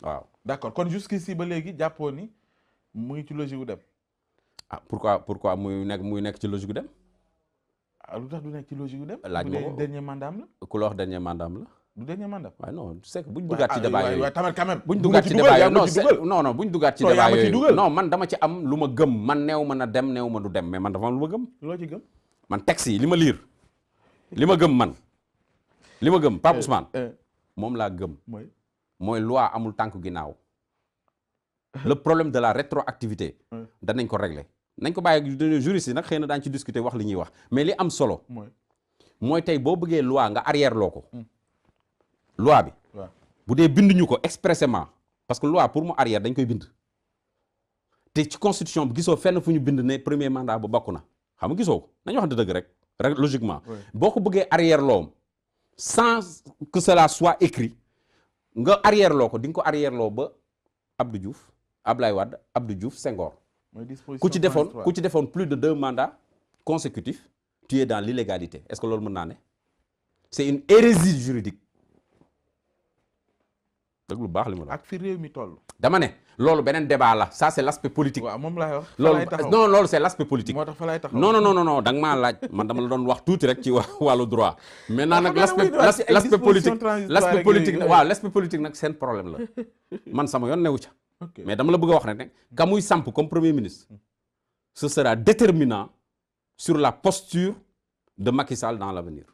waaw. d'accord kon jusqu'ici ba léegi jàppoo ni mu ngi ci logique gu dem. ah pourquoi muy nekk ci logique gu dem. ah lu tax du nekk ci logique gu dem. laaj ma ko dernier mandat am la. ku la wax dernier mandat am la. du dernier mandat. waaw non c'est que buñ duggaat ci débat yooyu waaye tamit quand même. buñ duggaat ci débat yooyu non buñ duggaat ci débat yooyu non man dama ci am lu ma gëm man neew ma na dem neew ma du dem mais man dafa am lu ma gëm. loo ci gëm. man texte yi li ma liir li ma gëm man li ma gëm Pape Ousmane moom laa gëm. mooy loi amul tànk ginnaaw. le problème de la rétroactivité danañ ko régler nañ ko bàyyi juriste yi nag xëy na daañu ci discuter wax li ñuy wax mais li am solo mooy tey boo bëggee loi nga arrière loo ko loi bi bu dee binduñu ko expressément parce que loi pour mu arrière dañ koy bind te ci constitution bi gisoo fenn fu ñu bind ne premier mandat bu bokk na xam nga gisoo ko nañu wax dëgg rek logiquement boo ko bëggee arrière loom sans que cela soit écrit nga arrière loo ko di nga ko arrière loo ba Abdou Diouf Ablaye Wade Abdou Diouf Senghor ku ci defoon plus de 2 mandats consécutifs tu es dans l'illégalité est-ce que loolu mën naa ne c'est une hérésie juridique dëgg lu baax li ma la ak fi réew mi toll dama ne loolu beneen débat la ça c'est l'aspect politique waaw moom laay wax loolu c'est l'aspect politique moo tax fa lay taxaw non da nga maa laaj man dama la doon wax tuuti rek ci wàllu droit maintenant nag l'aspect politique nag seen problème la man sama yoon newu ca mais dama la bëgg a wax rek ne ka muy samp comme premier ministre ce sera déterminant sur la posture de Macky Sall dans l'avenir.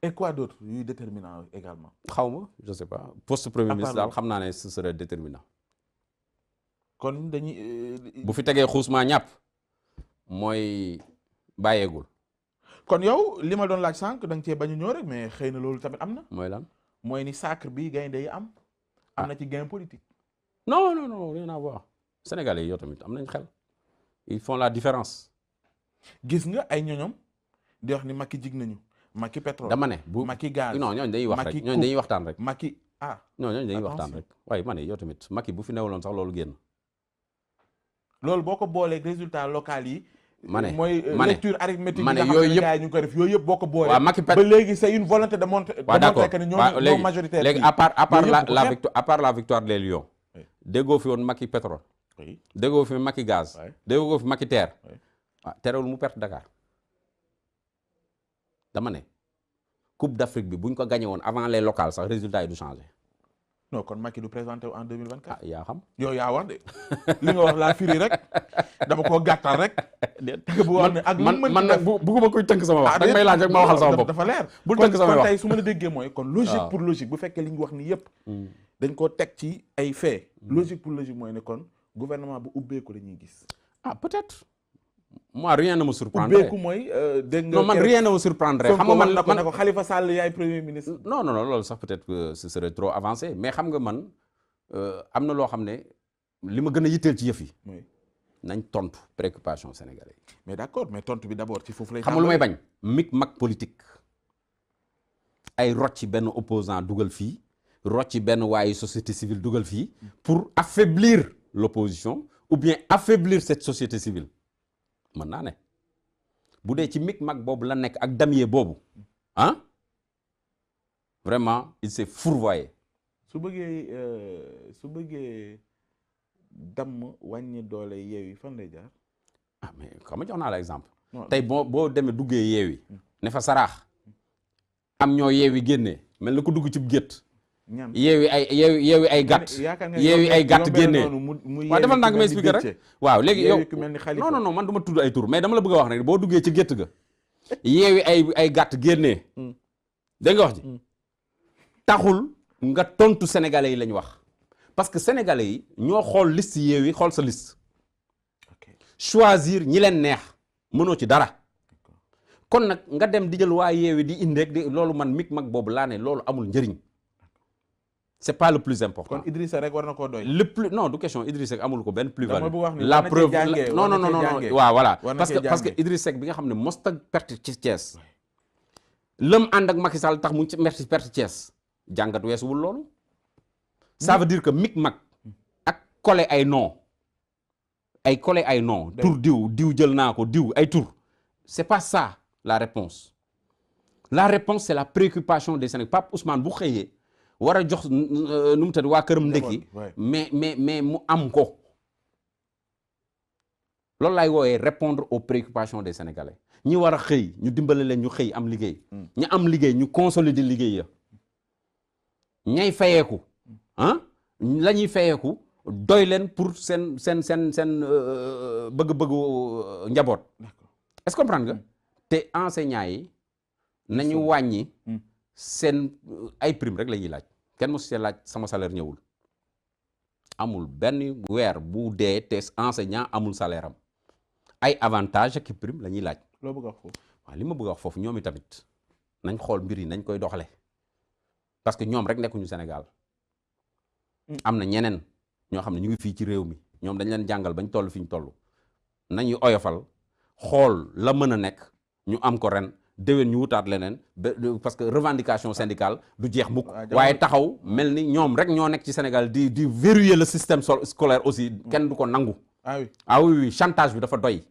Et quoi d'autre yuy déterminant également. xaw ma je sais pas poste premier ministre daal xam naa ne ce serait déterminant. kon dañuy. bu fi tegee xuusmaa ñàpp mooy bàyyeegul. kon yow li ma doon laaj sànq da nga cee bañ a ñëw rek mais xëy na loolu tamit am na. mooy lan. mooy ni sacre bi gaynde yi am. am na ci gain politique. non rien à voir. Sénégalais yi yow tamit am nañ xel. ils font la différence. gis nga ay ñoñom di wax ni Macky jig nañu. Macky pétrole dama ne bu Macky gaz non ñooñu dañuy wax rek ñooñu dañuy waxtaan rek. Macky non ñooñu dañuy waxtaan rek. waaye ma ne yow tamit Macky bu fi newuloon sax loolu génn. loolu boo ko boolee résultat local yi. ma ne mooy lecture arithmétique ma ne yi yooyu nga xam ne ñu ko def yooyu yëpp boo ko boolee. waaw Macky ba léegi c'est une volonté de montrer. waaw d'accord que ñoo majoritaire. léegi à part la victoire des Lions. déggoo fi woon Macky pétrole. déggoo fi Macky gaz. déggoo fi Macky terre. ah terewul mu perte Dakar. dama ne Coupe d'Afrique bi buñ ko gagné woon avant les locales sax résultat yi du changé. non kon Macky du présenté en 2024. ah yaa xam. yow yaa wax de li nga wax laa firi rek dama koo gàttal rek. bu wax ne ak man nag bugguma koy tënk sama wax. da nga may laaj rek ma waxal sama bopp dafa leer. bul tënk sama wax kon tey su ma la déggee mooy kon logique pour logique bu fekkee li ñu wax ni yëpp. dañ koo teg ci ay faits. logique pour logique mooy ne kon gouvernement bu ubbeeku la ñuy gis. ah peut-être. moi rien ne me surprendrait. ubbeeku mooy dégg nga. non man rien ne me surprendrait. xam nga man ne ko Khalifa Sall yaay premier ministre. non loolu sax peut-être que ce serait trop avancé mais xam nga man am na loo xam ne li ma gën a yitteel ci yëf yi. nañ tontu préoccupation sénégalais yi. mais d'accord mais tontu bi d'abord ci foofu lay. xam nga lu may bañ. mag politique ay rocci benn opposant dugal fii rocci benn waayu société civile dugal fii pour affaiblir l'opposition ou bien affaiblir cette société civile. mën naa ne bu dee ci mag boobu la nekk ak damier boobu vraiment il s'est fourvoyé. su bëggee damm wàññi doole yeewi fan lay jaar. ah mais xam nga jox naa la exemple. tey boo demee duggee yeewi ne fa saraax am ñoo yeewi génnee mel na ko dugg ci gétt. yeewi ay gàtt yeewi ay gàtt génnee waaw defal naa nga may expliquer rek waaw léegi yow non man dama tudd ay tur mais dama la bëgg a wax rek boo duggee ci gétt ga yeewi ay gàtt génnee dégg nga wax ji taxul nga tontu sénégalais yi lañ wax parce que sénégalais yi ñoo xool liste yeewi xool sa liste choisir ñi leen neex mënoo ci dara kon nag nga dem di jël waa yeewi di indi rek di loolu man mag boobu laa ne loolu amul njëriñ. c'est pas le plus important. kon Idrissa rek war na koo doy. le plus non du question Idrissa Seck amul ko benn plus-value. la preuve non waaw voilà parce que Idrissa Seck bi nga xam ne mosta perte ci Thiès. lëm ànd ak Macky Sall tax mu perte Thiès jàngat weesuwul loolu. ça veut dire que mag ak coller ay nom tur diw jël naa ko diw ay tur c'est pas ça la réponse c'est la préoccupation des Sénégalais Pape Ousmane bu xëyee war a jox nu mu tëdd waa këram ndekki mais mu am ko loolu laay wooyee répondre aux préoccupations des Sénégalais ñi war a xëy ñu dimbale leen ñu xëy am liggéey ñu am liggéey ñu consolider liggéey ya ñay fayeeku la ñuy fayeeku doy leen pour seen bëgg-bëggu njaboot est-ce que comprendre nga te enseignants yi nañu wàññi seen ay prime rek la ñuy laaj kenn mosu see laaj sama salaire ñëwul amul benn weer bu dee te enseignant amul salaire am ay avantage ak prime la ñuy laaj. loo bëgg a wax foofu. waaw li ma bëgg a wax foofu ñoom itamit nañ xool mbir yi nañ koy doxale parce que ñoom rek nekkuñu Sénégal am na ñeneen ñoo xam ne ñu ngi fii ci réew mi ñoom dañ leen jàngal bañ toll fi ñu toll nañuy oyofal xool la mën a nekk ñu am ko ren déwén ñu wutaat leneen parce que revendication syndicale du jeex mukk waaye taxaw mel ni ñoom rek ñoo nekk ci Sénégal di verrouiller le système scolaire aussi kenn du ko nangu. ah oui chantage bi dafa doy.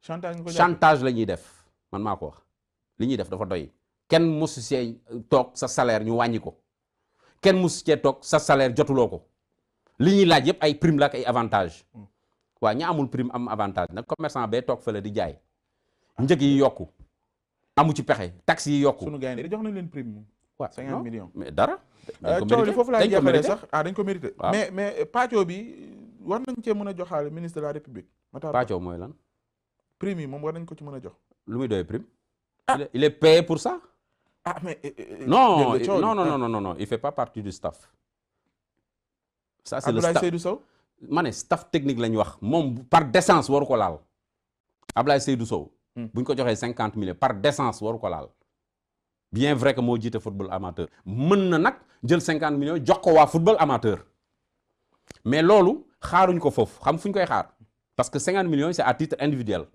chantage la ñuy def man maa ko wax li ñuy def dafa doy kenn mosu see toog sa salaire ñu wàññi ko kenn mosu see toog sa salaire jotuloo ko li ñuy laaj yëpp ay prime la ak ay avantage waaw ña amul prime am avantage nag commerçant bee toog fële di jaay njëg yi yokku amu ci pexe taxes yi yokku. sunu gars yi jox nañ leen prime moom. waaw 50 millions. mais dara. foofu laay jeexalee sax dañ ko mérité. mais pàccoo bi war nañ cee mën a joxaale ministre de la république. pàccoo mooy lan. prime yi moom war nañ ko ci mën a jox. lu muy doyee prime. il est payé pour ça. mais. non il fait pas partie du staff. ça c'est le staff Abdoulaye Seydou Sow. ma ne staff technique la ñu wax moom par décence waru ko laal. Abdoulaye Seydou Sow. bu ñu ko joxee 50 millions par décence waru ko laal. bien vrai que moo jiite football amateur. mën na nag jël 50 millions jox ko waa football amateur. mais loolu xaaruñ ko foofu xam fu ñu koy xaar. parce que 50 millions c'est à titre individuel.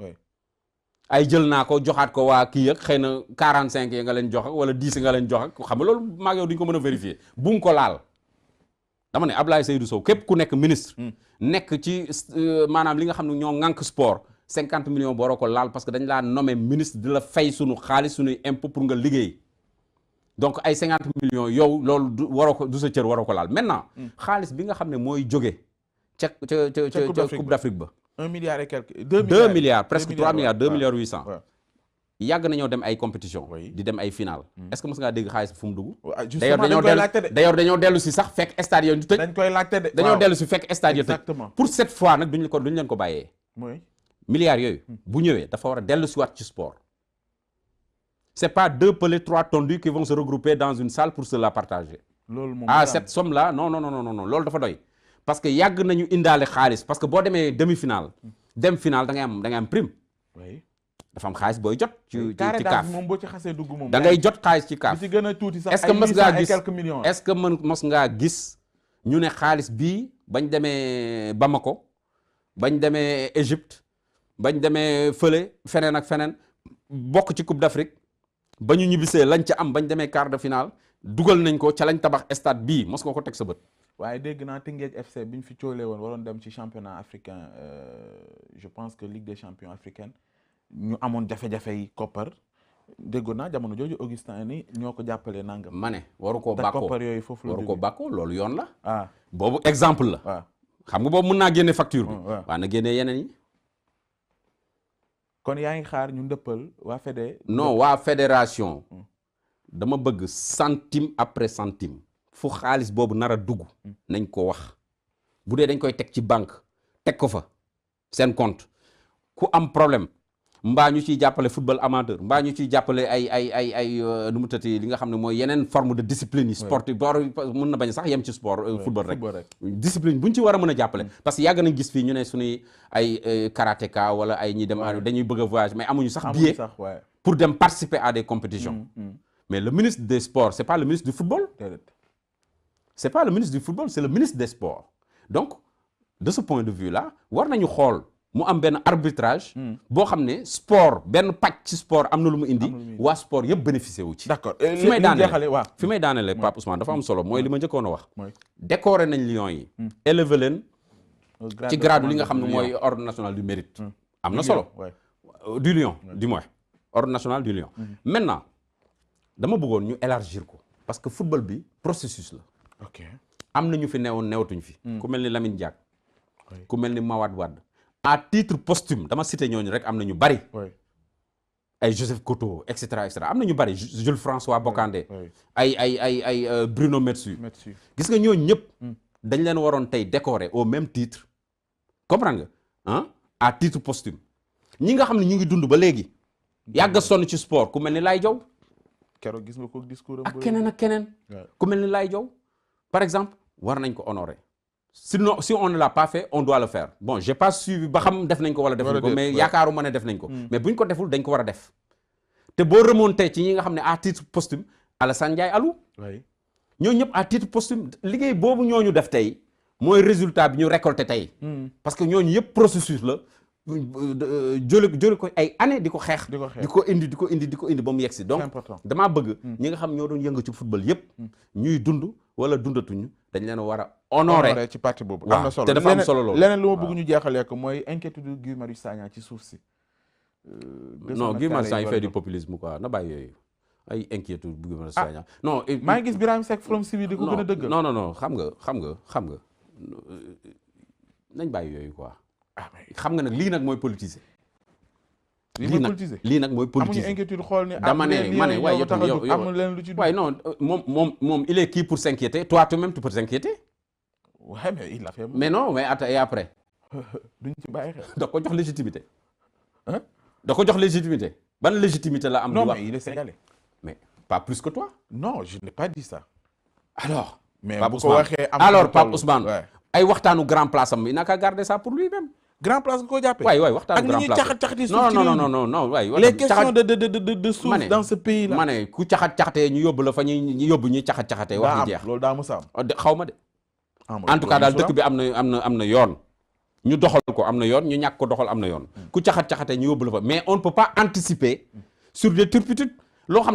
ay jël naa ko joxaat ko waa kii ak xëy na 45 yi nga leen jox ak wala 10 nga leen jox ak xam nga loolu maa ngi yow duñ ko mën a vérifier bu mu ko laal. dama ne Abdoulaye Seydou Sow képp ku nekk ministre. nekk ci maanaam li nga xam ne ñoo ŋànk sport. 50 millions boo war ko laal parce que dañ laa nommé ministre di la fay sunu xaalis sunuy impôt pour nga liggéey donc ay 50 millions yow loolu du waroo ko du sa cër waroo ko laal maintenant. xaalis bi nga xam ne mooy jóge ca Coupe d'Afrique ba. 1 milliard et quelque. 2 milliards presque 3 milliards 2 milliards 800. yàgg nañoo dem ay compétition di dem ay final. est-ce que mos ngaa dégg xaalis fu mu dugg. d'ailleurs dañoo dellu si sax fekk stade yooyu ñu tëj. dañ koy laajte de dañoo dellu si fekk stade yooyu tëj. exactement pour cette fois nag duñ leen ko bàyyee. milliards yooyu bu ñëwee dafa war a dellu si waat ci sport. c'est pas 2 pelés 3 tondus qui vont se regrouper dans une salle pour se la partager. loolu moom cette somme là non loolu dafa doy. parce que yàgg nañu indaale xaalis parce que boo demee demi-finale. dem finale da ngay am prime. dafa am xaalis booy jot. ci kaaf moom boo ci xasee dugg moom. da ngay jot xaalis ci kaaf. bi ci gën a tuuti sax est-ce que mos ngaa gis quelques millions. est-ce que mos ngaa gis ñu ne xaalis bii bañ demee Bamako bañ demee Égypte bañ demee fële feneen ak feneen bokk ci Coupe d'Afrique ba ñu ñibbisee lañ ca am bañ demee quart de finale dugal nañ ko ca lañ tabax stade bii mos nga ko teg sa bët. waaye dégg naa Teungueth FC bi ñu fi coolee woon waroon dem ci championnat africain je pense que Ligue des champions africaine ñu amoon jafe-jafe yi koppar déggoon naa jamono jooju Augustin ni ñoo ko jàppalee nangam. ma ne waru koo bàkkoo koppar yooyu foofu la waru koo bàkkoo loolu yoon la. ah boobu exemple la. waaw xam nga boobu mën naa génne facture bi. waaw na génne yeneen yi. kon yaa ngi xaar ñu ndëppal waa fédé. non waa fédération. dama bëgg centime après centime. fu xaalis boobu nar a dugg. nañ ko wax. bu dee dañ koy teg ci banque. teg ko fa seen compte. ku am problème. mbaa ñu ciy jàppale football amateur mbaa ñu ciy jàppale ay nu mu tëddee li nga xam ne mooy yeneen forme de discipline yi. sportive mën na bañ sax yem ci sport. football rek discipline bu ñu ci war a mën a jàppale. parce que yàgg nañ gis fii ñu ne suñuy ay karatéka wala ay ñi dem dañuy bëgg a voyage mais amuñu sax billet pour dem participer à des compétitions. mais le ministre des sports c'est pas le ministre du football. c'est pas le ministre du football c'est le ministre des sports. donc de ce point de vue là war nañu xool. mu am benn arbitrage. boo xam ne sport benn pàcc ci sport am na lu mu indi. waa sport yëpp bénéficié wu ci. d'accord fi may daanele Pape Ousmane dafa am solo mooy li ma njëkkoon a wax. décorer nañ Lions yi. élever leen. ci grade li nga xam ne mooy ordre national du mérite. am na solo du Lion du moins ordre national du Lion. maintenant dama bëggoon ñu élargir ko. parce que football bi processus la. ok am na ñu fi newoon newatuñ fi. ku mel ni Lamine Diack. ku mel ni Mawade Wade. à titre posthume dama cité ñooñu rek am na ñu bari. ay Joseph Koto et cetera am na ñu bari Jules François Bocandé. ay Bruno Metsu. gis nga ñooñu ñëpp. dañ leen waroon tey décorer au même titre. comprendre nga ah à titre posthume ñi nga xam ne ñu ngi dund ba léegi. yàgg sonn ci sport ku mel ni Laye Diaw. keroog gis nga ko discours am ak keneen ak keneen. ku mel ni Laye Diaw par exemple war nañ ko honorer. sinon si on ne l'a pas fait on doit le faire bon j'ai pas suivi ba xam def nañ ko wala defuñ ko mais yaakaaruma ne def nañ ko. mais buñ ko deful dañ ko war a def. te boo remonté ci ñi nga xam ne à titre posthume Alassane Ndiaye Alou. ñooñu ñëpp à titre posthume liggéey boobu ñooñu def tey mooy résultat bi ñu récolté tey. parce que ñooñu yëpp processus la. jële ko ay années di ko xeex. di ko indi ba mu yegsi donc damaa bëgg ñi nga xam ñoo doon yëngu ci football yëpp. ñuy dund wala dundatuñu dañ leen a war a honorer ci parti boobu. am na solo te dafa am solo loolu. leneen lu ma bëgg ñu jeexalee ko mooy inquiétude Guy Marius Sagna ci suuf si. non Guy Marius Sagna il fait du populisme quoi na bàyyi yooyu ay inquiétude Guy Marius Sagna non maa ngi gis Birahim Seck Forum Civil di ko gën a dëggal. non xam nga nañ bàyyi yooyu quoi. xam nga nag lii nag mooy politiser. lii nag mooy politiser. amuñu inquiétude xool ni dama ne waaye yow amul leen lu ci waaye non moom il est qui pour s'inquiéter toi toi-même tu peux t'inquiéter. ouais mais il l'a fait. mais non mais et après. duñ ci bàyyi xel. da ko jox légitimité. da ko jox légitimité. ban légitimité la am. non mais il est sénégalais. mais pas plus que toi. non je n'ai pas dit ça. alors. mais Pape bu ko Ousmane waxee am alors Pape Ousmane. ay waxtaanu grand place am il n'a qu'à garder ça pour lui-même. grand place nga ko jàppee. waay waxtaanu grand place ak ni ñuy caxat-caxatee non waay. les questions de suuf dans ce pays là. ma ne ku caxat-caxatee ñu yóbbu la fa ñuy yóbbu ñuy caxat-caxatee wax ji jeex loolu daa mos a am. xaw ma de. en tout cas daal dëkk bi am na yoon. ñu doxal ko am na yoon ñu ñàkk ko doxal am na yoon. ku caxat-caxatee ñu yóbbu la fa mais on ne peut pas anticiper sur des turpitudes loo xam ne